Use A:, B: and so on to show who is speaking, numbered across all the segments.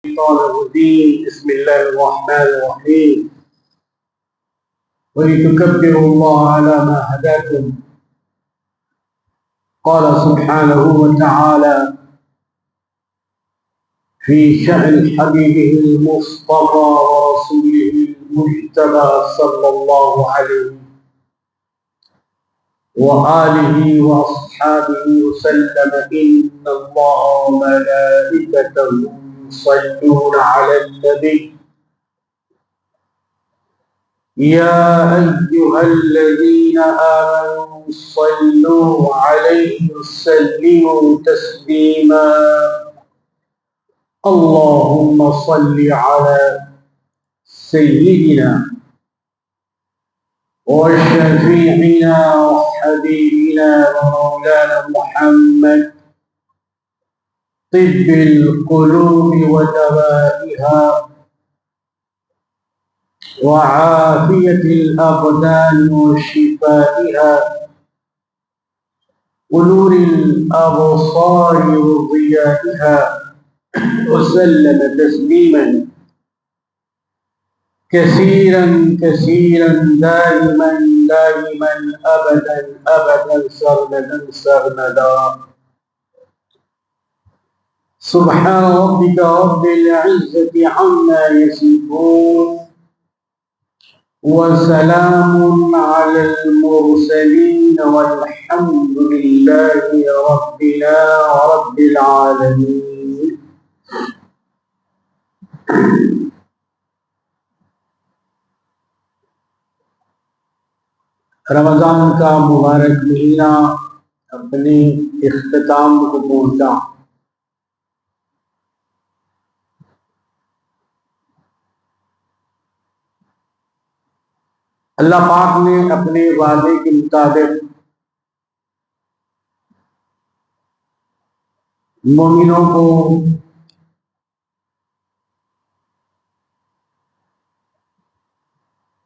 A: الشيطان الرجيم بسم الله الرحمن الرحيم ولتكبروا الله على ما هداكم قال سبحانه وتعالى في شأن حبيبه المصطفى ورسوله المجتبى صلى الله عليه وآله وأصحابه وسلم إن الله وملائكته يصلون على النبي يا أيها الذين آمنوا صلوا عليه وسلموا تسليما اللهم صل على سيدنا وشفيعنا وحبيبنا ومولانا محمد طب القلوب ودوائها وعافية الأبدان وشفائها ونور الأبصار وضيائها وسلم تسليما كثيرا كثيرا دائما دائما أبدا أبدا سرمدا سرمدا سبحان ربك رب العزة عما يصفون وسلام على المرسلين والحمد لله ربنا ورب العالمين. رمضان کا مبارک مہینہ اپنے اختتام کو پہنچا. اللہ پاک نے اپنے وعدے کے مطابق مومنوں کو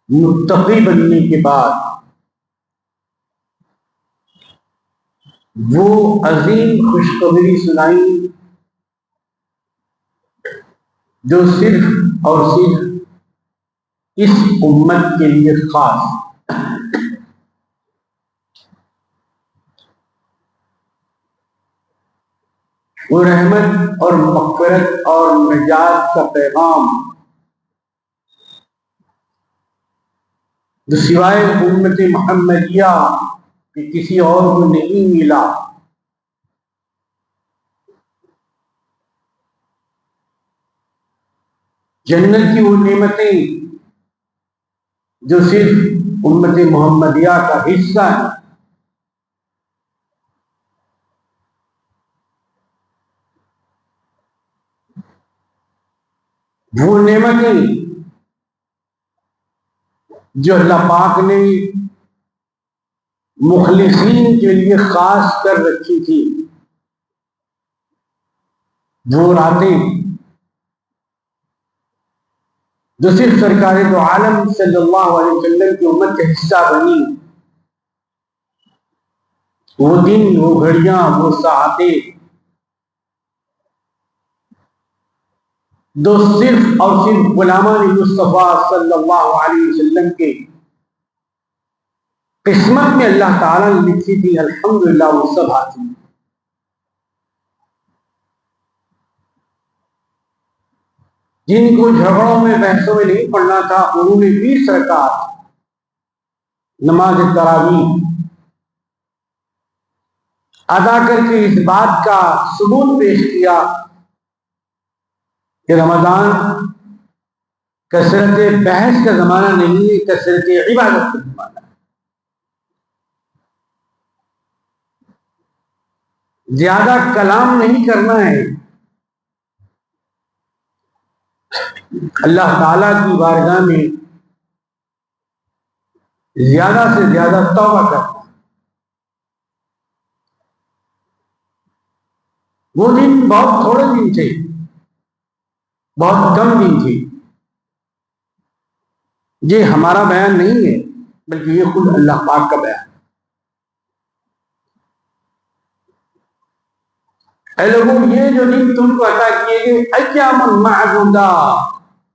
A: متقی بننے کے بعد وہ عظیم خوشخبری سنائی جو صرف اور صرف اس امت کے لیے خاص. وہ رحمت اور مغفرت اور نجات کا پیغام جو سوائے امت محمدیہ کہ کسی اور کو نہیں ملا. جنت کی وہ نعمتیں جو صرف امت محمدیہ کا حصہ ہے. وہ نعمتیں جو اللہ پاک نے مخلصین کے لیے خاص کر رکھی تھی. وہ راتیں جو صرف سرکار دو عالم صلی اللہ علیہ وسلم کی امت کا حصہ بنی. وہ دن، وہ گھڑیاں، وہ ساعتیں جو صرف اور صرف غلامان مصطفیٰ صلی اللہ علیہ وسلم کے قسمت میں اللہ تعالیٰ نے لکھی تھی، الحمدللہ وہ سب حاصل ہیں. جن کو جھگڑوں میں بحثوں میں نہیں پڑھنا تھا انہوں نے 20 رکعت نماز تراویح ادا کر کے اس بات کا ثبوت پیش کیا کہ رمضان کثرت بحث کا زمانہ نہیں ہے، کثرت عبادت کا زمانہ ہے. زیادہ کلام نہیں کرنا ہے. اللہ تعالیٰ کی بارگاہ میں زیادہ سے زیادہ توبہ کرنا. وہ دن بہت تھوڑے دن تھے، بہت کم دن تھے. یہ ہمارا بیان نہیں ہے بلکہ یہ خود اللہ پاک کا بیان. اے لوگوں، یہ جو دن تم کو عطا کیے گئے ایام معدودہ،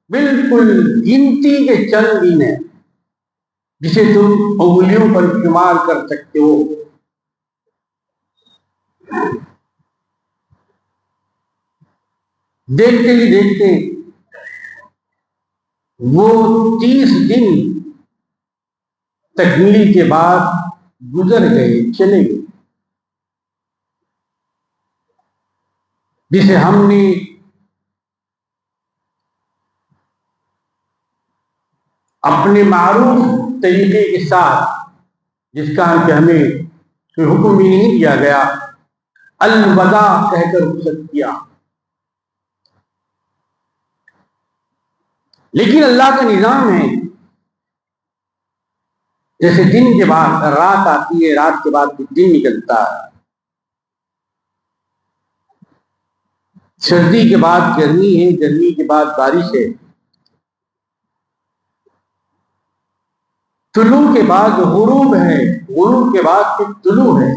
A: بالکل گنتی کے چند دن ہیں جسے تم انگلیوں پر استعمال کر سکتے ہو۔ دیکھتے ہی دیکھتے وہ 30 دن تکمیل کے بعد گزر گئے، چلے گئے، جسے ہم نے اپنے معروف طریقے کے ساتھ، جس کا کہ ہمیں کوئی حکم بھی نہیں دیا گیا، الوداع کہہ کر رخصت کیا۔ لیکن اللہ کا نظام ہے، جیسے دن کے بعد رات آتی ہے، رات کے بعد دن نکلتا ہے، سردی کے بعد گرمی ہے، گرمی کے بعد بارش ہے، طلوع کے بعد غروب ہے، غروب کے بعد پھر طلوع ہے،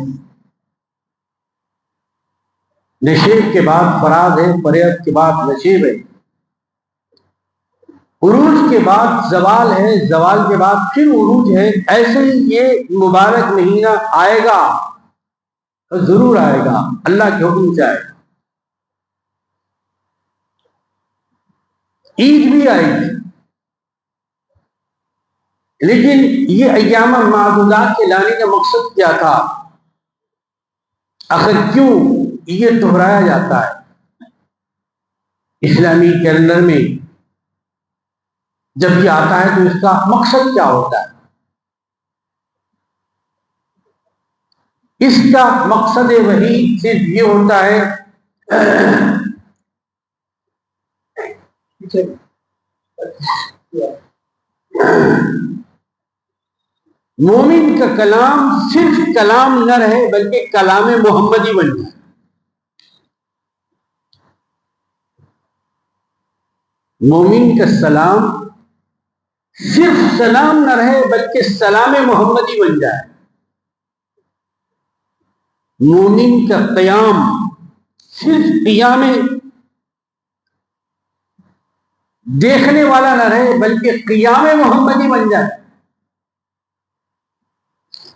A: نشیب کے بعد فراز ہے، فراز کے بعد نشیب ہے، عروج کے بعد زوال ہے، زوال کے بعد پھر عروج ہے۔ ایسے ہی یہ مبارک مہینہ آئے گا، ضرور آئے گا، اللہ کے حکم سے آئے گا۔ عید بھی آئے گی، لیکن یہ ایام معدودات کے لانے کا مقصد کیا تھا؟ آخر کیوں یہ دہرایا جاتا ہے اسلامی کیلنڈر میں؟ جب یہ آتا ہے تو اس کا مقصد کیا ہوتا ہے؟ اس کا مقصد وہی صرف یہ ہوتا ہے مومن کا کلام صرف کلام نہ رہے بلکہ کلام محمدی بن جائے۔ مومن کا سلام صرف سلام نہ رہے بلکہ سلام محمدی بن جائے۔ مومن کا قیام صرف قیام دیکھنے والا نہ رہے بلکہ قیام محمدی بن جائے۔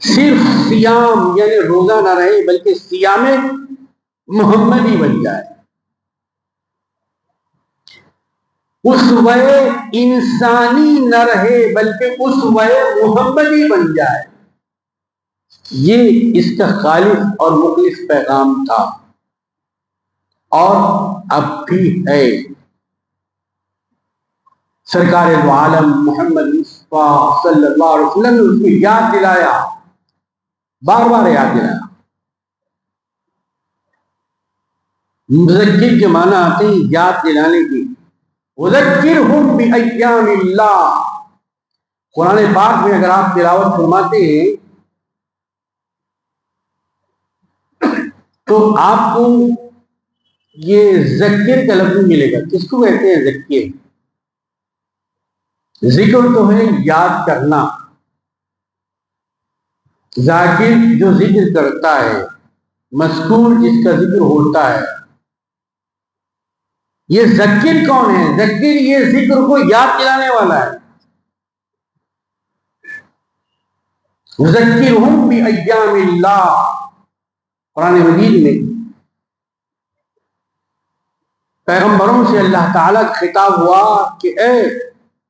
A: صرف سیام یعنی روزہ نہ رہے بلکہ سیام محمدی بن جائے۔ اسوہ انسانی نہ رہے بلکہ اسوہ محمدی بن جائے۔ یہ اس کا خالص اور مخلص پیغام تھا، اور اب بھی ہے۔ سرکار دو عالم محمد مصطفیٰ صلی اللہ علیہ وسلم نے اس کو یاد دلایا، بار بار یاد دلایا۔ مذکر کے معنی آتے ہیں یاد دلانے کی۔ وذکرہم بایام اللہ، قرآن پاک میں اگر آپ تلاوت فرماتے ہیں تو آپ کو یہ ذکر کا لفظ ملے گا۔ کس کو کہتے ہیں ذکر؟ ذکر تو ہے یاد کرنا، ذاکر جو ذکر کرتا ہے، مذکور جس کا ذکر ہوتا ہے۔ یہ ذکر کون ہے؟ ذکر یہ ذکر کو یاد دلانے والا ہے۔ ذکرہم بایام اللہ، قرآن مجید میں پیغمبروں سے اللہ تعالیٰ کا خطاب ہوا کہ اے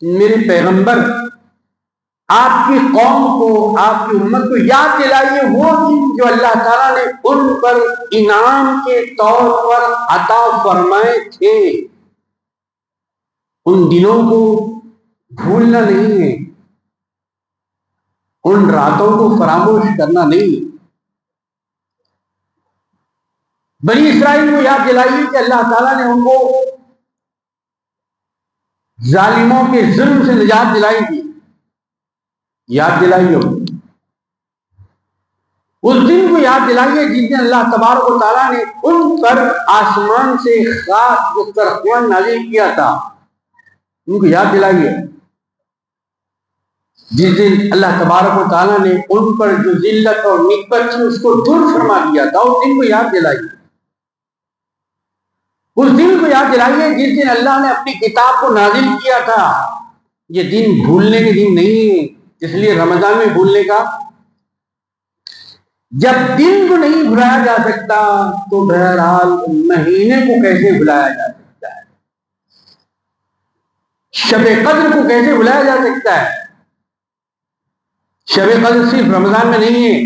A: میرے پیغمبر، آپ کی قوم کو، آپ کی امت کو یاد دلائیے وہ دن جو اللہ تعالیٰ نے ان پر انعام کے طور پر عطا فرمائے تھے۔ ان دنوں کو بھولنا نہیں ہے، ان راتوں کو فراموش کرنا نہیں۔ بنی اسرائیل کو یاد دلائیے کہ اللہ تعالیٰ نے ان کو ظالموں کے ظلم سے نجات دلائی تھی، یاد دلائیے۔ اس دن کو یاد دلائیے جس دن اللہ تبارک و تعالیٰ نے ان پر آسمان سے خاص دسترخوان نازل کیا تھا، ان کو یاد دلائیے۔ جس دن اللہ تبارک و تعالیٰ نے ان پر جو ذلت اور نکبت تھی اس کو دور فرما دیا تھا، اس دن کو یاد دلائیے۔ اس دن کو یاد دلائیے جس دن اللہ نے اپنی کتاب کو نازل کیا تھا. یہ دن بھولنے کے دن نہیں ہے، اس لیے رمضان میں بھولنے کا. جب دن کو نہیں بھلایا جا سکتا تو بہرحال مہینے کو کیسے بھلایا جا سکتا ہے؟ شب قدر کو کیسے بھلایا جا سکتا ہے؟ شب قدر صرف رمضان میں نہیں ہے.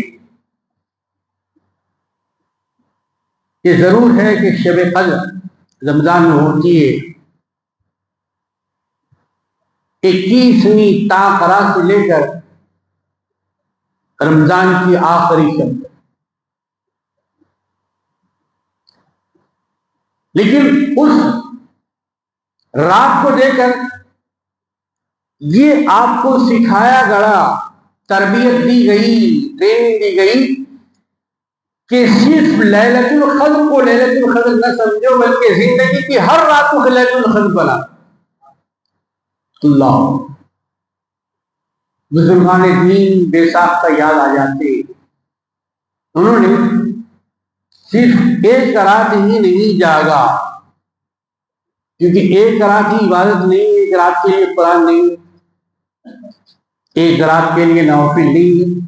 A: یہ ضرور ہے کہ شب قدر رمضان میں ہوتی ہے. 21ویں تاخرا سے لے کر رمضان کی آخری شب. لیکن اس رات کو دے کر یہ آپ کو سکھایا گیا، تربیت دی گئی، ٹریننگ دی گئی کہ صرف لیلۃ القدر کو لیلۃ القدر نہ سمجھو، بلکہ زندگی کی ہر رات کو لیلۃ القدر بنا. اللہ، بزرگان دین بے ساختہ یاد آ جاتے. انہوں نے صرف ایک رات ہی نہیں جاگا، کیونکہ ایک رات ہی عبادت نہیں، ایک رات کے لیے قرآن نہیں، ایک رات کے لیے نوافل نہیں.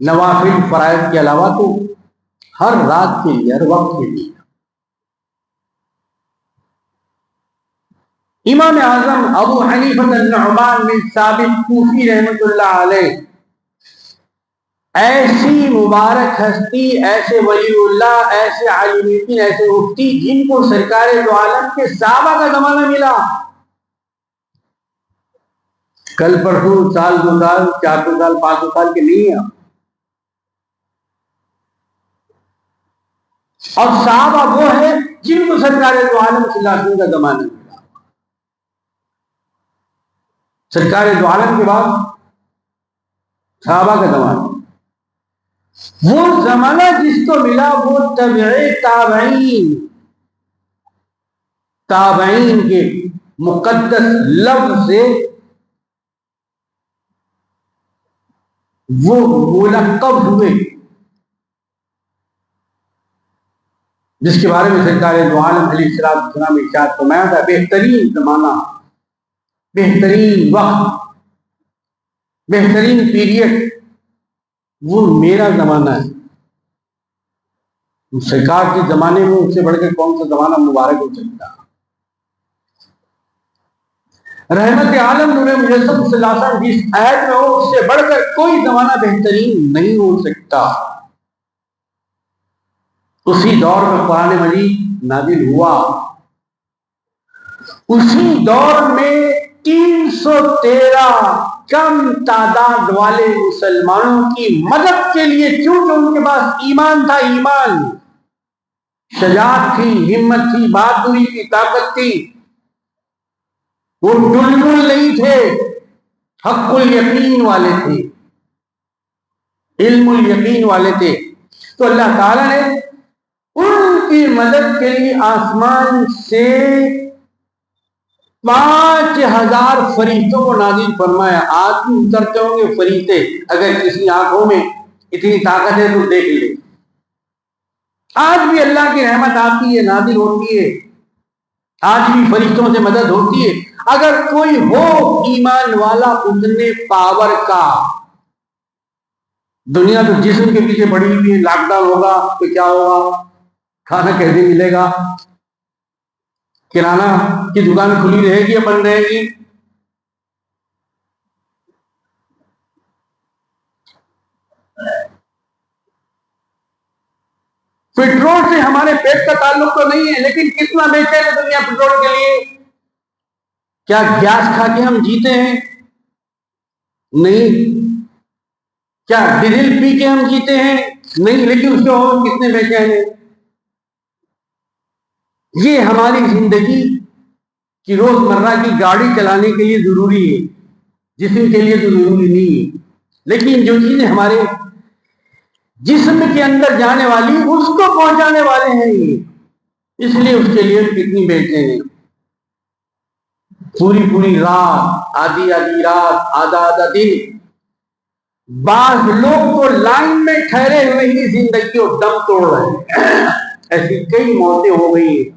A: نوافل فرائض کے علاوہ تو ہر رات کے لیے، ہر وقت کے لیے. امام اعظم ابو حنیفہ النعمان بن ثابت کوفی رحمۃ اللہ علیہ، ایسی مبارک ہستی، ایسے ولی اللہ، ایسے عالمین، ایسے مفتی جن کو سرکار دو عالم کے صحابہ کا زمانہ ملا. کل پرسوں، سال 2 سال، 400 سال، 500 سال کے نہیں ہیں. اور صحابہ وہ ہے جن کو سرکار دو عالم صلی اللہ علیہ وسلم کا زمانہ ملا. سرکار دو عالم کے بعد صحابہ کا زمانہ، وہ زمانہ جس کو ملا وہ تابعین کے مقدس لفظ سے وہ ملقب ہوئے، جس کے بارے میں سرکار دو عالم علیہ السلام نے ارشاد فرمایا تھا، بہترین زمانہ، بہترین وقت، بہترین پیریڈ وہ میرا زمانہ ہے. سرکار کے زمانے میں اس سے بڑھ کے کون سا زمانہ مبارک ہو سکتا؟ رحمت عالم نور مجسم صلی اللہ علیہ وسلم جس آیت میں ہو، اس سے بڑھ کر کوئی زمانہ بہترین نہیں ہو سکتا. اسی دور میں قرآن مجید نازل ہوا، اسی دور میں 313 کم تعداد والے مسلمانوں کی مدد کے لیے، چونکہ ان کے پاس ایمان تھا، ایمان، شجاعت تھی، ہمت تھی، بہادری کی طاقت تھی، وہ ڈلڈل نہیں تھے، حق الیقین والے تھے، علم الیقین والے تھے. تو اللہ تعالیٰ نے ان کی مدد کے لیے آسمان سے 5000 فرشتوں کو نازل فرمایا. آج بھی اترتے ہوں گے فرشتے، اگر کسی آنکھوں میں اتنی طاقت ہے تو دیکھ لے. آج بھی اللہ کی رحمت آتی ہے، نازل ہوتی ہے، آج بھی فرشتوں سے مدد ہوتی ہے. اگر کوئی ہو ایمان والا اتنے پاور کا. دنیا تو جسم کے پیچھے پڑی ہوئی ہے، لاک ڈاؤن ہوگا تو کیا ہوگا، کھانا کیسے ملے گا، کرانہ کی دکان کھلی رہے گی یا بند رہے گی. پیٹرول سے ہمارے پیٹ کا تعلق تو نہیں ہے، لیکن کتنا بیچے گا دنیا پیٹرول کے لیے. کیا گیس کھا کے ہم جیتے ہیں؟ نہیں. کیا ڈیزل پی کے ہم جیتے ہیں؟ نہیں. لیکن اس کے اور کتنے بیچے ہیں. یہ ہماری زندگی کی روزمرہ کی گاڑی چلانے کے لیے ضروری ہے، جسم کے لیے تو ضروری نہیں ہے. لیکن جو چیزیں ہمارے جسم کے اندر جانے والی اس کو پہنچانے والے ہیں یہ، اس لیے اس کے لیے کتنی بیچتے ہیں. پوری پوری رات، آدھی آدھی رات، آدھا آدھا دن. بعض لوگ تو لائن میں ٹھہرے ہوئے ہی زندگی کو دم توڑ رہے ہیں. ایسی کئی موتیں ہو گئی ہیں.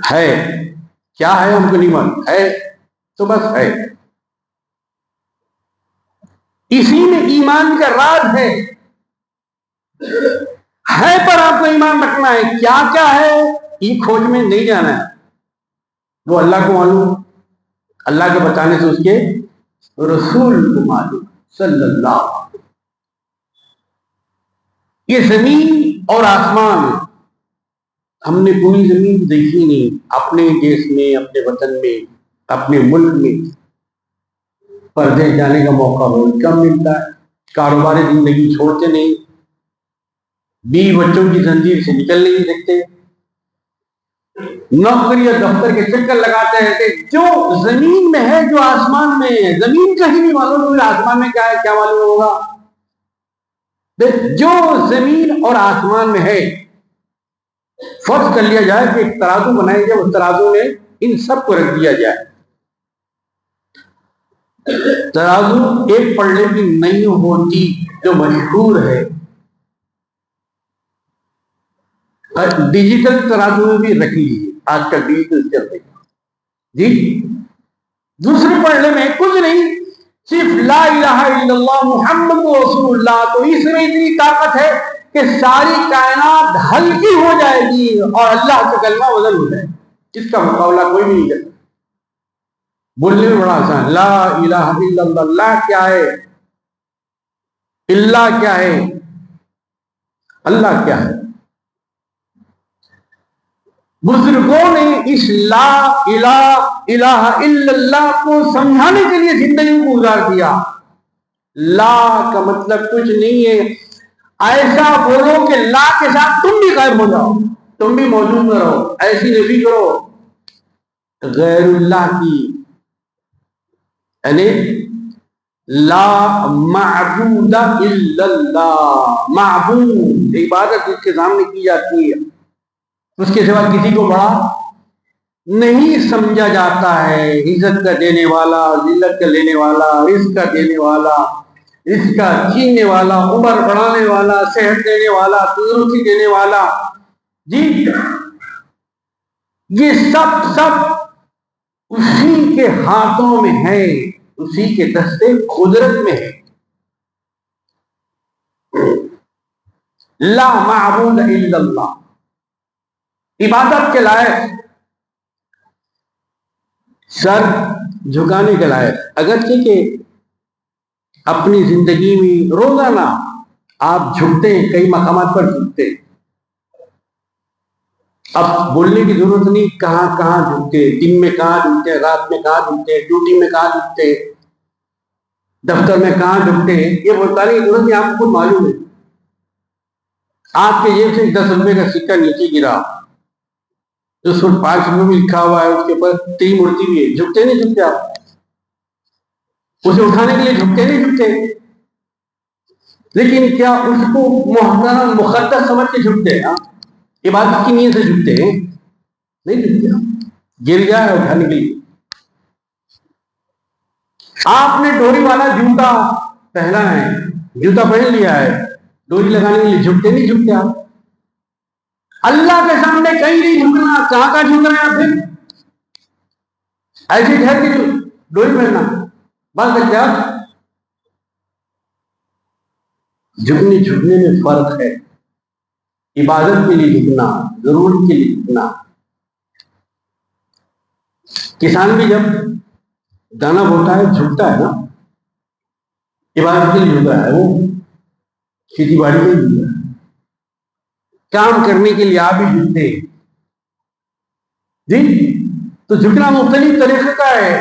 A: ہے کیا ہے ہم کو نہیں معلوم، ہے تو بس ہے. اسی میں ایمان کا راز ہے پر آپ کو ایمان رکھنا ہے. کیا کیا ہے یہ کھوج میں نہیں جانا ہے، وہ اللہ کو معلوم، اللہ کے بتانے سے اس کے رسول کو معلوم صلی اللہ علیہ وسلم. یہ زمین اور آسمان، ہم نے پوری زمین دیکھی نہیں. اپنے دیش میں، اپنے وطن میں، اپنے ملک میں پردیس جانے کا موقع بہت کم ملتا ہے. کاروباری زندگی چھوڑتے نہیں، بیوی بچوں کی زنجیر سے نکل نہیں سکتے، نوکری اور دفتر کے چکر لگاتے رہتے. جو زمین میں ہے، جو آسمان میں ہے، زمین کہیں بھی معلوم ہوگا، آسمان میں کیا ہے کیا معلوم ہوگا. جو زمین اور آسمان میں ہے، فرض کر لیا جائے کہ ایک ترازو بنائی جائے، اس ترازو میں ان سب کو رکھ دیا جائے. ترازو ایک پلڑے کی نہیں ہوتی جو مشہور ہے. ڈیجیٹل ترازو میں بھی رکھ لیجیے، آج کل ڈیجیٹل چل رہی جی. دوسرے پلڑے میں کچھ نہیں، صرف لا الہ الا اللہ محمد رسول اللہ. تو اس میں اتنی طاقت ہے کہ ساری کائنات ہلکی ہو جائے گی اور اللہ کا کلمہ وزن ہو جائے گا. اس کا مقابلہ کوئی بھی نہیں کرتا. بولنے میں بڑا آسان، لا الہ الا اللہ. اللہ کیا ہے، اللہ کیا ہے، اللہ کیا ہے. بزرگوں نے اس لا الہ الا اللہ کو سمجھانے کے لیے زندگی کو گزار دیا. لا کا مطلب کچھ نہیں ہے، ایسا بولو کہ لا کے ساتھ تم بھی غائب ہو جاؤ، تم بھی موجود نہ رہو. ایسی نفی کرو غیر اللہ کی، یعنی لا معبود الا اللہ. معبود عبادت جس کے سامنے کی جاتی ہے، اس کے سوا کسی کو بڑا نہیں سمجھا جاتا ہے. عزت کا دینے والا، ذلت کا لینے والا، رزق کا دینے والا، رزق کا چھیننے والا، عمر بڑھانے والا، صحت دینے والا، تندرستی دینے والا. جی یہ سب اسی کے ہاتھوں میں ہے، اسی کے دستے قدرت میں ہے. لا معبود الا اللہ، عبادت کے لائق، سر جھکانے کے لائق. اگرچہ کہ اپنی زندگی میں روزانہ آپ جھکتے ہیں، کئی مقامات پر جھکتے ہیں. اب بولنے کی ضرورت نہیں کہاں کہاں جھکتے، دن میں کہاں جھکتے، رات میں کہاں جھکتے، ڈیوٹی میں کہاں جھکتے، دفتر میں کہاں جھکتے ہیں، یہ بتانے کی ضرورت نہیں، آپ کو معلوم ہے. آپ کے جیب سے 10 روپے کا سکہ نیچے گرا، اس پر 5 روپے بھی لکھا ہوا ہے، اس کے اوپر 3 مورتی بھی ہے، جھکتے نہیں جھکتے آپ؟ اسے اٹھانے کے لیے جھکتے نہیں جھکتے؟ لیکن کیا اس کو محترم مقدس سمجھ کے جھکتے ہیں؟ عبادت کی نیت سے جھکتے ہیں؟ نہیں جھکتے. گر گیا ہے اٹھانے کے لیے. آپ نے ڈوری والا جوتا پہنا ہے، جوتا پہن لیا ہے، ڈوری لگانے کے لیے جھکتے نہیں جھکتے آپ؟ اللہ کے سامنے کہیں نہیں جھکنا، کہاں کا جھک رہے ہیں آپ؟ پھر ایسی ٹھہر کے ڈوری پہننا بات کرتے آپ. جھکنے میں فرق ہے. عبادت کے لیے جھکنا، ضرورت کے لیے جھکنا. کسان بھی جب دانا بوتا ہے جھکتا ہے نا، عبادت کے لیے جھک رہا ہے، وہ کھیتی باڑی میں جھک رہا ہے. کام کرنے کے لیے آپ بھی جھکتے ہیں جی. تو جھکنا مختلف طریقے کا ہے.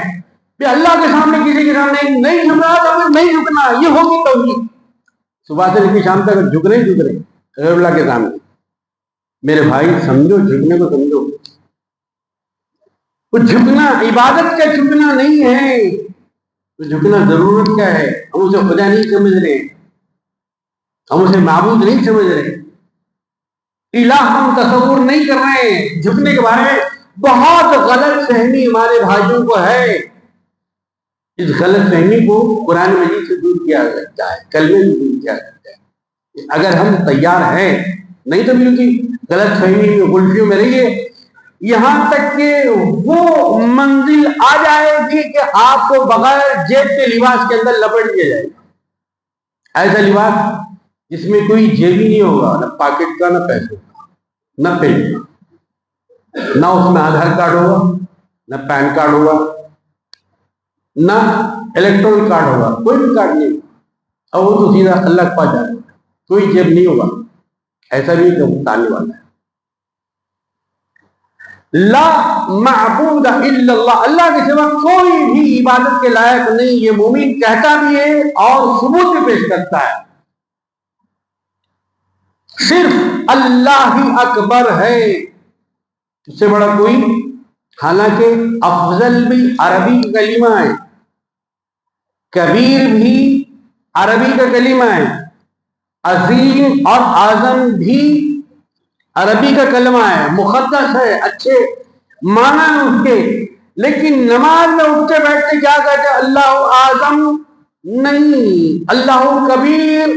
A: کہ اللہ کے سامنے کسی کے سامنے نہیں جھکنا، تو نہیں جھکنا، یہ ہوگی توحید. صبح سے لے کے شام تک جھک رہے غیر اللہ کے سامنے. میرے بھائی سمجھو، جھکنے کو سمجھو. وہ جھکنا عبادت کا جھکنا نہیں ہے، تو جھکنا ضرورت کا ہے. ہم اسے خدا نہیں سمجھ رہے، ہم اسے معبود نہیں سمجھ رہے، الہ ہم تصور نہیں کر رہے ہیں. جھکنے کے بارے میں بہت غلط فہمی ہمارے بھائیوں کو ہے. اس غلط فہمی کو قرآن مجید سے دور کیا جاتا ہے، کلمے سے دور کیا جاتا ہے. اگر ہم تیار ہیں، نہیں تو بالکل غلط فہمی میں، غلطیوں میں رہیے. یہاں تک کہ وہ منزل آ جائے گی کہ آپ کو بغیر جیب کے لباس کے اندر لپٹ دیا جائے گا. ایسا لباس جس میں کوئی جیب ہی نہیں ہوگا، نہ پاکٹ کا، نہ پیسے کا، نہ پین کا، نہ اس میں آدھار کارڈ ہوگا، نہ پین کارڈ ہوگا، نہ الیکٹرانک کارڈ ہوگا، کوئی بھی کارڈ نہیں ہوگا. اور وہ تو سیدھا اللہ کے پاس جائے گا، کوئی جیب نہیں ہوگا. ایسا بھی آنے والا ہے. لا معبود الا اللہ، اللہ کے سوا کوئی بھی عبادت کے لائق نہیں. یہ مومن کہتا بھی ہے اور ثبوت بھی پیش کرتا ہے. صرف اللہ ہی اکبر ہے، اس سے بڑا کوئی. حالانکہ افضل بھی عربی کا کلمہ ہے، کبیر بھی عربی کا کلمہ ہے، عظیم اور اعظم بھی عربی کا کلمہ ہے، مقدس ہے، اچھے معنی ہیں اس کے. لیکن نماز میں اٹھتے بیٹھتے کیا کہتے ہیں؟ اللہ اعظم نہیں، اللہ کبیر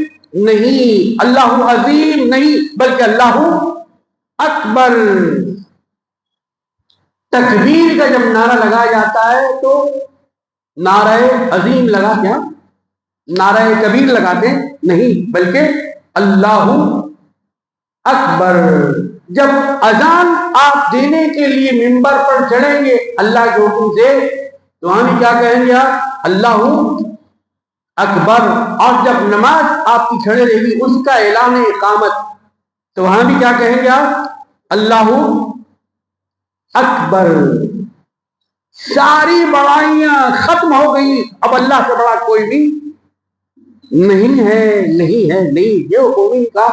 A: نہیں، اللہ عظیم نہیں، بلکہ اللہ اکبر. تکبیر کا جب نعرہ لگایا جاتا ہے تو نعرہ عظیم لگا کیا؟ نعرہ کبیر لگاتے نہیں، بلکہ اللہ اکبر. جب اذان آپ دینے کے لیے ممبر پر چڑھیں گے اللہ کے حکم سے تو وہاں بھی کیا کہیں گے؟ اللہ اکبر. اور جب نماز آپ کی کھڑے رہے گی اس کا اعلان اقامت تو وہاں بھی کیا کہیں گے؟ اللہ اکبر. ساری بڑائیاں ختم ہو گئی، اب اللہ سے بڑا کوئی بھی نہیں ہے، نہیں ہے، نہیں. یہ مومن کا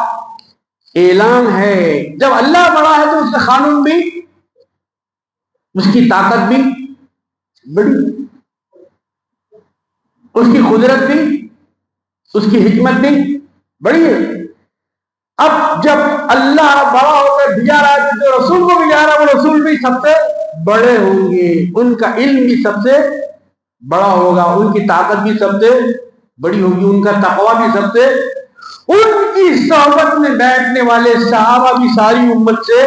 A: اعلان ہے. جب اللہ بڑا ہے تو اس کا قانون بھی، اس کی طاقت بھی بڑی، اس کی قدرت بھی، اس کی حکمت بھی بڑی ہے. اب جب اللہ بڑا ہو کر بھیجا رہا ہے تو جو رسول کو بھیجا رہا ہے وہ رسول بھی سب سے بڑے ہوں گے، ان کا علم بھی سب سے بڑا ہوگا، ان کی طاقت بھی سب سے بڑی ہوگی، ان کا تقویٰ بھی سب سے. ان کی صحبت میں بیٹھنے والے صحابہ بھی ساری امت سے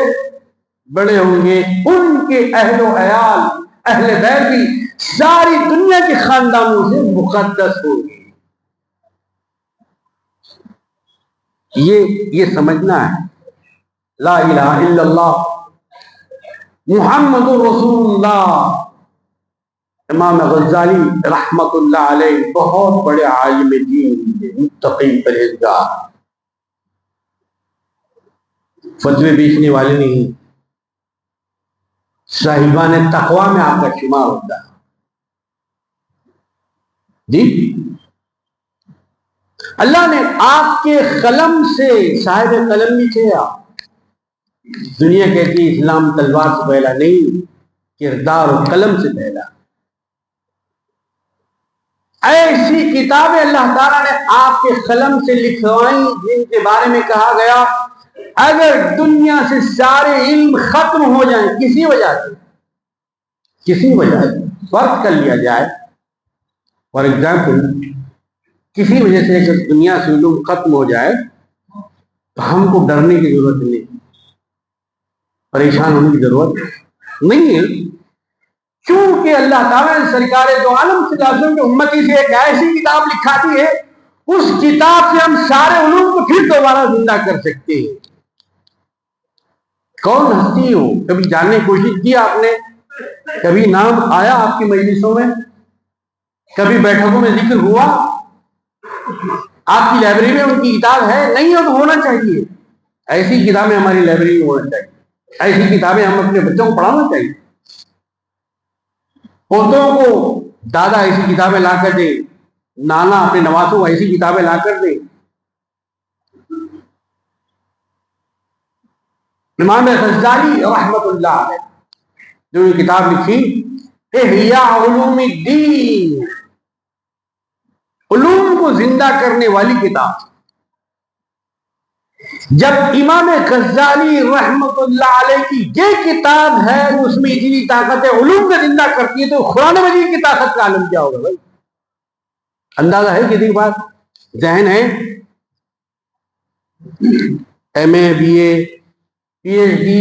A: بڑے ہوں گے، ان کے اہل و عیال اہل بیت بھی ساری دنیا کے خاندانوں سے مقدس ہوں گے. یہ سمجھنا ہے. لا الہ الا اللہ محمد رسول اللہ. امام غزالی رحمت اللہ علیہ بہت بڑے عالم دین، متقی پرہیزگار، فتوے بیچنے والے نہیں، صاحبان تقویٰ میں آپ کا شمار ہوتا ہے. جی اللہ نے آپ کے قلم سے، صاحب قلم بھی تھے آپ. دنیا کہتی اسلام تلوار سے پہلا نہیں، کردار و قلم سے پہلا. ایسی کتابیں اللہ تعالیٰ نے آپ کے قلم سے لکھوائیں جن کے بارے میں کہا گیا اگر دنیا سے سارے علم ختم ہو جائیں کسی وجہ سے فرض کر لیا جائے، فار ایگزامپل کسی وجہ سے اگر دنیا سے علوم ختم ہو جائے تو ہم کو ڈرنے کی ضرورت نہیں، پریشان ہونے کی ضرورت نہیں ہے. کیونکہ اللہ تعالیٰ نے سرکار دو عالم صلی اللہ علیہ وسلم کی امتی سے ایک ایسی کتاب لکھاتی ہے، اس کتاب سے ہم سارے علوم کو پھر دوبارہ زندہ کر سکتے ہیں. کون ہستی ہو؟ کبھی جاننے کی کوشش کی آپ نے؟ کبھی نام آیا آپ کی مجلسوں میں؟ کبھی بیٹھکوں میں ذکر ہوا؟ آپ کی لائبریری میں ان کی کتاب ہے؟ نہیں ہو تو ہونا چاہیے. ایسی کتابیں ہماری لائبریری میں ہونا چاہیے، ایسی کتابیں ہم اپنے بچوں کو پڑھانا چاہیے. پوتوں کو دادا ایسی کتابیں لا کر دے، نانا اپنے نواسوں کو ایسی کتابیں لا کر دے. امام غزالی رحمت اللہ علیہ جو یہ کتاب لکھی احیاء علوم الدین، علوم کو زندہ کرنے والی کتاب. جب امام غزالی رحمت اللہ علیہ کی یہ کتاب ہے اس میں اتنی طاقت ہے، علوم کو زندہ کرتی ہے، تو قرآن مجید کی طاقت کا عالم کیا ہوگا بھائی؟ اندازہ ہے کسی بات؟ ذہن ہے؟ M A, B A, P H D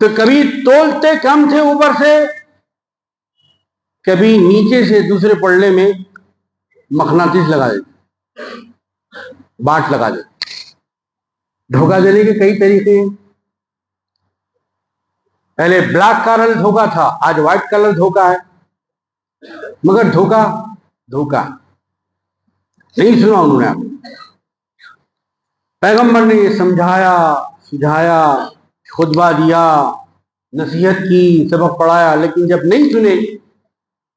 A: تو کبھی تولتے کم تھے اوپر سے، کبھی نیچے سے دوسرے پلڑے میں مقناطیس لگا دیتے، باٹ لگا دیتے۔ دھوکہ دینے کے کئی طریقے ہیں۔ پہلے بلیک کلر دھوکہ تھا، آج وائٹ کلر دھوکہ ہے، مگر دھوکہ نہیں سنا انہوں نے۔ آپ پیغمبر نے یہ سمجھایا، سجھایا، خطبہ دیا، نصیحت کی، سبق پڑھایا، لیکن جب نہیں سنے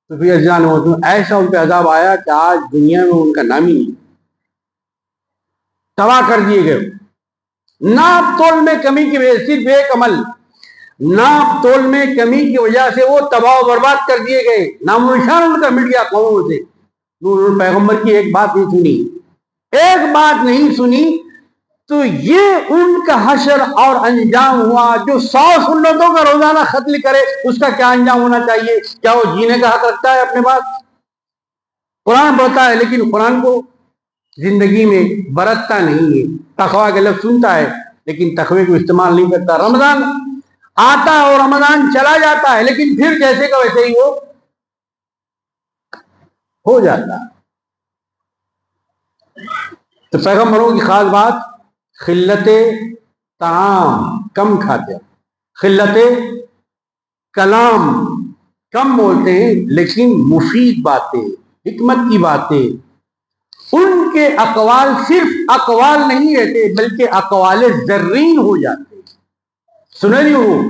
A: تو پھر اذان ایسا ان پہ عذاب آیا کہ آج دنیا میں ان کا نام ہی نہیں، تباہ کر دیے گئے۔ ناپ تول میں کمی کی وجہ سے، صرف ایک عمل، ناپ تول میں کمی کی وجہ سے وہ تباہ و برباد کر دیے گئے، نام و نشان ان کا مٹ گیا قوموں سے۔ انہوں نے پیغمبر کی ایک بات نہیں سنی، ایک بات نہیں سنی، تو یہ ان کا حشر اور انجام ہوا۔ جو 100 سنتوں کا روزانہ قتل کرے اس کا کیا انجام ہونا چاہیے؟ کیا وہ جینے کا حق رکھتا ہے اپنے پاس؟ قرآن پڑھتا ہے لیکن قرآن کو زندگی میں برتتا نہیں ہے، تقویٰ کے لفظ سنتا ہے لیکن تقوی کو استعمال نہیں کرتا۔ رمضان آتا ہے اور رمضان چلا جاتا ہے لیکن پھر جیسے کا ویسے ہی وہ ہو جاتا ہے۔ تو پیغمبروں کی خاص بات خلت طعام، کم کھاتے ہیں، خلت کلام، کم بولتے ہیں لیکن مفید باتیں، حکمت کی باتیں۔ ان کے اقوال صرف اقوال نہیں رہتے بلکہ اقوال زرین ہو جاتے ہیں۔ سنے نہیں ہو،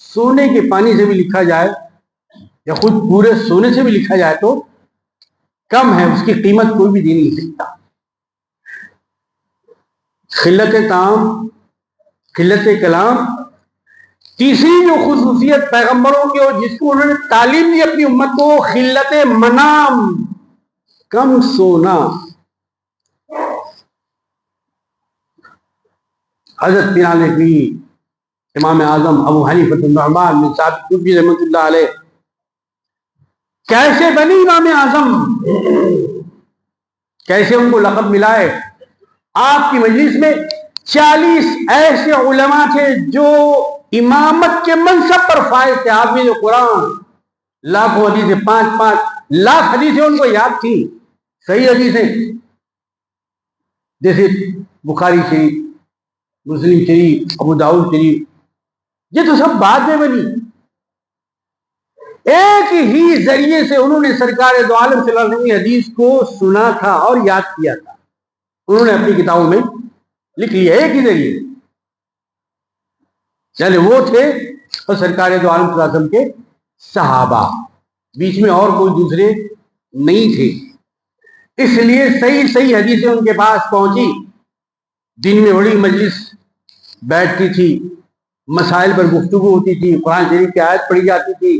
A: سونے کے پانی سے بھی لکھا جائے یا خود پورے سونے سے بھی لکھا جائے تو کم ہے، اس کی قیمت کوئی بھی دے نہیں سکتا۔ خلت طعام، خلت کلام۔ تیسری جو خصوصیت پیغمبروں کی اور جس کو انہوں نے تعلیم دی اپنی امت کو، خلت منام، کم سونا۔ حضرت نبی امام اعظم ابو حنیفہ النعمان بن ثابت کوفی رحمۃ اللہ علیہ کیسے بنی امام اعظم، کیسے ان کو لقب ملا ہے؟ آپ کی مجلس میں 40 ایسے علماء تھے جو امامت کے منصب پر فائز تھے۔ آپ نے جو قرآن لاکھوں حدیثیں، 5 لاکھ حدیثیں ان کو یاد تھی، صحیح حدیثیں، جیسے بخاری شریف، مسلم شریف، ابو داؤد شریف، یہ تو سب بعد میں بنی۔ ایک ہی ذریعے سے انہوں نے سرکار دو عالم صلی اللہ علیہ وسلم کی حدیث کو سنا تھا اور یاد کیا تھا، انہوں نے اپنی کتابوں میں لکھ لیا، ایک ہی ذریعے، یعنی وہ تھے اور سرکار دو عالم صلی اللہ علیہ وسلم کے صحابہ، بیچ میں اور کوئی دوسرے نہیں تھے۔ اس لیے صحیح حدیثیں ان کے پاس پہنچی۔ دن میں بڑی مجلس بیٹھتی تھی، مسائل پر گفتگو ہوتی تھی، قرآن شریف کی آیت پڑھی جاتی تھی،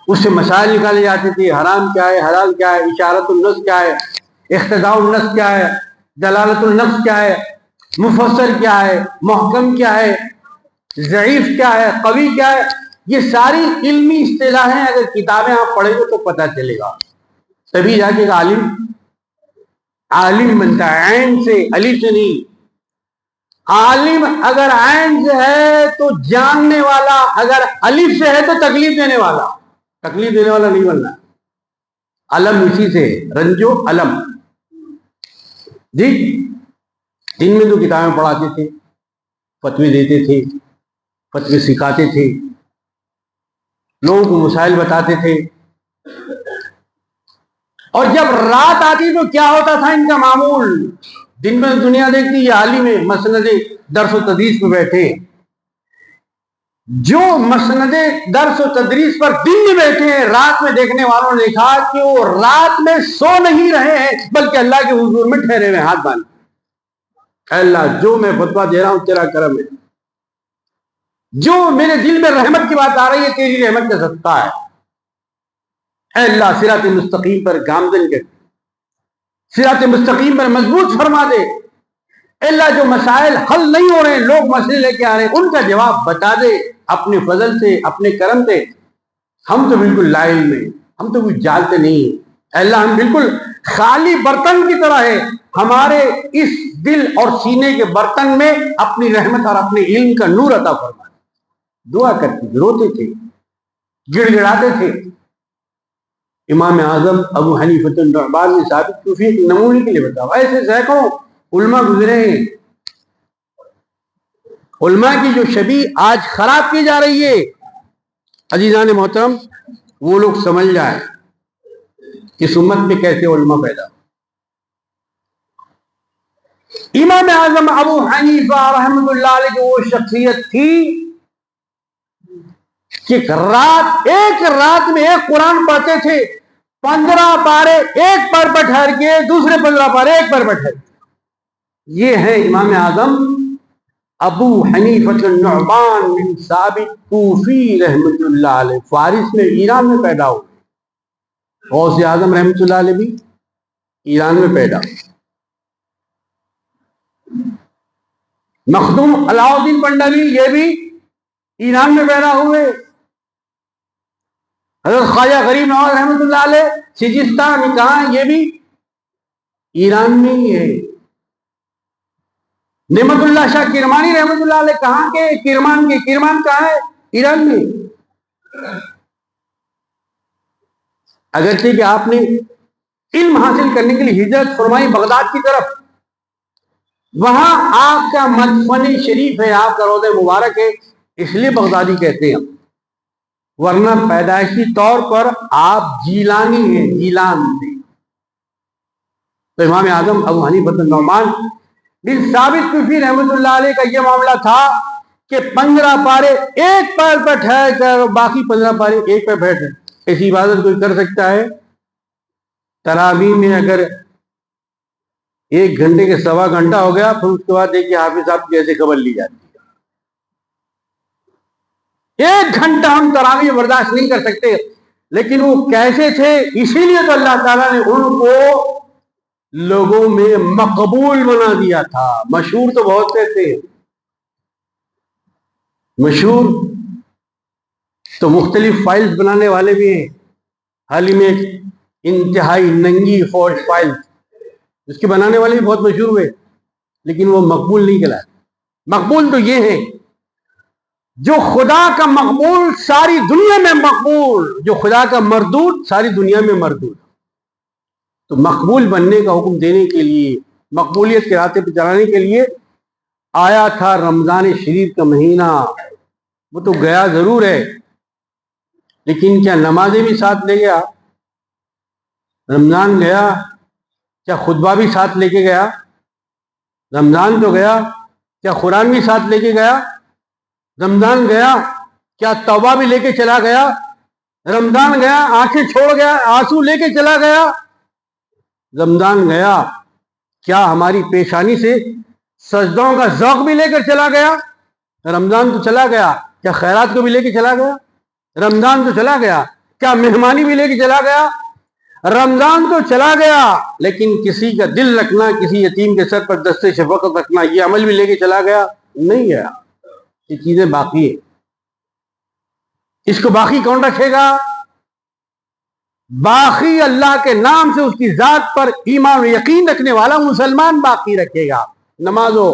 A: اس سے مسائل نکالے جاتے تھے، حرام کیا ہے، حلال کیا ہے، اشارت النص کیا ہے، اقتضاء النص کیا ہے، دلالت النص کیا ہے، مفسر کیا ہے، محکم کیا ہے، ضعیف کیا ہے، قوی کیا ہے۔ یہ ساری علمی اصطلاحیں اگر کتابیں آپ پڑھیں گے تو پتہ چلے گا، تبھی جا کے عالم بنتا ہے، عین سے، الف سے نہیں۔ عالم اگر عین سے ہے تو جاننے والا، اگر الف سے ہے تو تکلیف دینے والا نہیں بننا۔ علم اسی سے، رنجو علم۔ جی دن میں جو کتابیں پڑھاتے تھے، فتوی دیتے تھے، فتوی سکھاتے تھے، لوگوں کو مسائل بتاتے تھے، اور جب رات آتی تو کیا ہوتا تھا ان کا معمول؟ دن میں دنیا دیکھتی یہ عالم مسند درس و تدریس پہ بیٹھے، جو مسند درس و تدریس پر دن میں بیٹھے ہیں، رات میں دیکھنے والوں نے دیکھا کہ وہ رات میں سو نہیں رہے ہیں بلکہ اللہ کے حضور میں ٹھہرے ہوئے، ہاتھ باندھ، اے اللہ جو میں فتویٰ دے رہا ہوں تیرا کرم ہے، جو میرے دل میں رحمت کی بات آ رہی ہے تیری رحمت کا صدقہ ہے، اے اللہ صراط مستقیم پر گامزن کر، صراط مستقیم پر مضبوط فرما دے، اے اللہ جو مسائل حل نہیں ہو رہے ہیں، لوگ مسئلے لے کے آ رہے ہیں، ان کا جواب بتا دے اپنے فضل سے، اپنے کرم سے۔ ہم تو بالکل لا علم ہیں، ہم تو کچھ جانتے نہیں ہیں، اے اللہ ہم بالکل خالی برتن کی طرح ہے، ہمارے اس دل اور سینے کے برتن میں اپنی رحمت اور اپنے علم کا نور عطا فرما۔ دعا کرتے تھے، روتے تھے، گڑ گڑاتے تھے۔ امام اعظم ابو حنیفۃ النعمان نے ثابت کوفی ایک نمونے کے لیے بتایا، ایسے سینکڑوں علماء گزرے ہیں۔ علماء کی جو شبیہ آج خراب کی جا رہی ہے، عزیزان محترم، وہ لوگ سمجھ جائیں اس امت میں کیسے علماء پیدا۔ امام اعظم ابو حنیفہ رحمۃ اللہ علیہ کی وہ شخصیت تھی کہ ایک رات میں ایک قرآن پڑھتے تھے، 15 پارے ایک پر ٹھہر کے، دوسرے 15 پارے ایک پر ٹھہر کے۔ یہ ہے امام اعظم ابو حنیفۃ النعمان بن ثابت کوفی رحمۃ اللہ علیہ، فارس میں، ایران میں پیدا ہوئے۔ غوث اعظم رحمۃ اللہ علیہ بھی ایران میں پیدا ہوئے۔ مخدوم علاء الدین پنڈوی یہ بھی ایران میں پیدا ہوئے۔ حضرت خواجہ غریب نواز رحمۃ اللہ علیہ سجستان کہاں، یہ بھی ایران میں ہی ہے۔ نعمت اللہ شاہ کرمانی رحمۃ اللہ علیہ کہاں کے، کرمان کے، کرمان کہاں ہے، ایران میں۔ اگرچہ کہ آپ نے علم حاصل کرنے کے لیے ہجرت فرمائی بغداد کی طرف، وہاں آپ کا مدفن شریف ہے، آپ کا روضہ مبارک ہے، اس لیے بغدادی کہتے ہیں، ورنہ پیدائشی طور پر آپ جیلانی ہیں، جیلان سے۔ تو امام اعظم ابو حنیفۃ النعمان بن ثابت کوفی رحمۃ اللہ علیہ کا یہ معاملہ تھا کہ 15 پارے ایک پیر پر ٹھہر کر، باقی 15 پارے ایک پہ بیٹھ۔ ایسی عبادت کوئی کر سکتا ہے؟ تراویح میں اگر 1 گھنٹے کے 1.25 گھنٹہ ہو گیا، پھر اس کے بعد دیکھیے حافظ صاحب کیسے خبر لی جاتی ہے۔ 1 گھنٹہ ہم تراویح برداشت نہیں کر سکتے، لیکن وہ کیسے تھے، اسی لیے تو اللہ تعالیٰ نے ان کو لوگوں میں مقبول بنا دیا تھا۔ مشہور تو بہت سے تھے، مشہور تو مختلف فائلز بنانے والے بھی ہیں۔ حال ہی میں ایک انتہائی ننگی فوج فائل، اس کے بنانے والے بھی بہت مشہور ہوئے، لیکن وہ مقبول نہیں کہلائے۔ مقبول تو یہ ہے جو خدا کا مقبول ساری دنیا میں مقبول، جو خدا کا مردود ساری دنیا میں مردود۔ تو مقبول بننے کا حکم دینے کے لیے، مقبولیت کے راستے پہ چلانے کے لیے آیا تھا رمضان شریف کا مہینہ۔ وہ تو گیا ضرور ہے، لیکن کیا نمازیں بھی ساتھ لے گیا؟ رمضان گیا، کیا خطبہ بھی ساتھ لے کے گیا؟ رمضان تو گیا، کیا قرآن بھی ساتھ لے کے گیا؟ رمضان گیا، کیا توبہ بھی لے کے چلا گیا؟ رمضان گیا، آنکھیں چھوڑ گیا، آنسو لے کے چلا گیا؟ رمضان گیا، کیا ہماری پیشانی سے سجدوں کا ذوق بھی لے کر چلا گیا؟ رمضان تو چلا گیا، کیا خیرات کو بھی لے کے چلا گیا؟ رمضان تو چلا گیا، کیا مہمانی بھی لے کے چلا گیا؟ رمضان تو چلا گیا، لیکن کسی کا دل رکھنا، کسی یتیم کے سر پر دستے شفقت رکھنا، یہ عمل بھی لے کے چلا گیا؟ نہیں گیا۔ یہ چیزیں باقی ہیں، اس کو باقی کون رکھے گا؟ باقی اللہ کے نام سے، اس کی ذات پر ایمان و یقین رکھنے والا مسلمان باقی رکھے گا۔ نماز و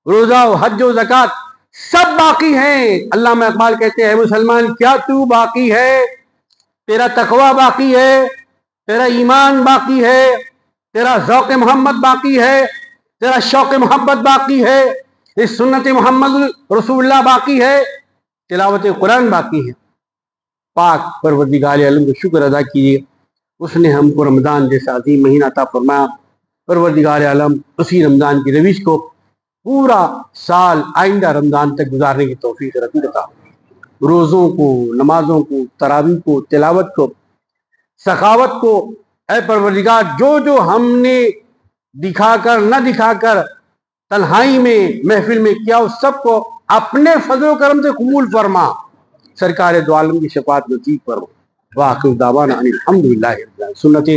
A: روزہ و حج و زکوٰۃ سب باقی ہیں۔ علامہ اقبال کہتے ہیں، مسلمان کیا تو باقی ہے؟ تیرا تقوی باقی ہے، تیرا ایمان باقی ہے، تیرا ذوق محمد باقی ہے، تیرا شوق محبت باقی ہے، اس سنت محمد رسول اللہ باقی ہے، تلاوت قرآن باقی ہے۔ پاک پروردگار عالم کو شکر ادا کیجیے، اس نے ہم کو رمضان جیسا عظیم مہینہ عطا فرمایا۔ پروردگار عالم اسی رمضان کی روش کو پورا سال آئندہ رمضان تک گزارنے کی توفیق عطا، روزوں کو، نمازوں کو، تراویح کو، تلاوت کو، سخاوت کو، اے پروردگار جو جو ہم نے دکھا کر نہ دکھا کر تنہائی میں محفل میں کیا، اس سب کو اپنے فضل و کرم سے قبول فرما، سرکار دو عالم کی شفاعت نصیب فرما۔ وآخر دعوانا ان الحمدللہ رب العالمین۔ سنت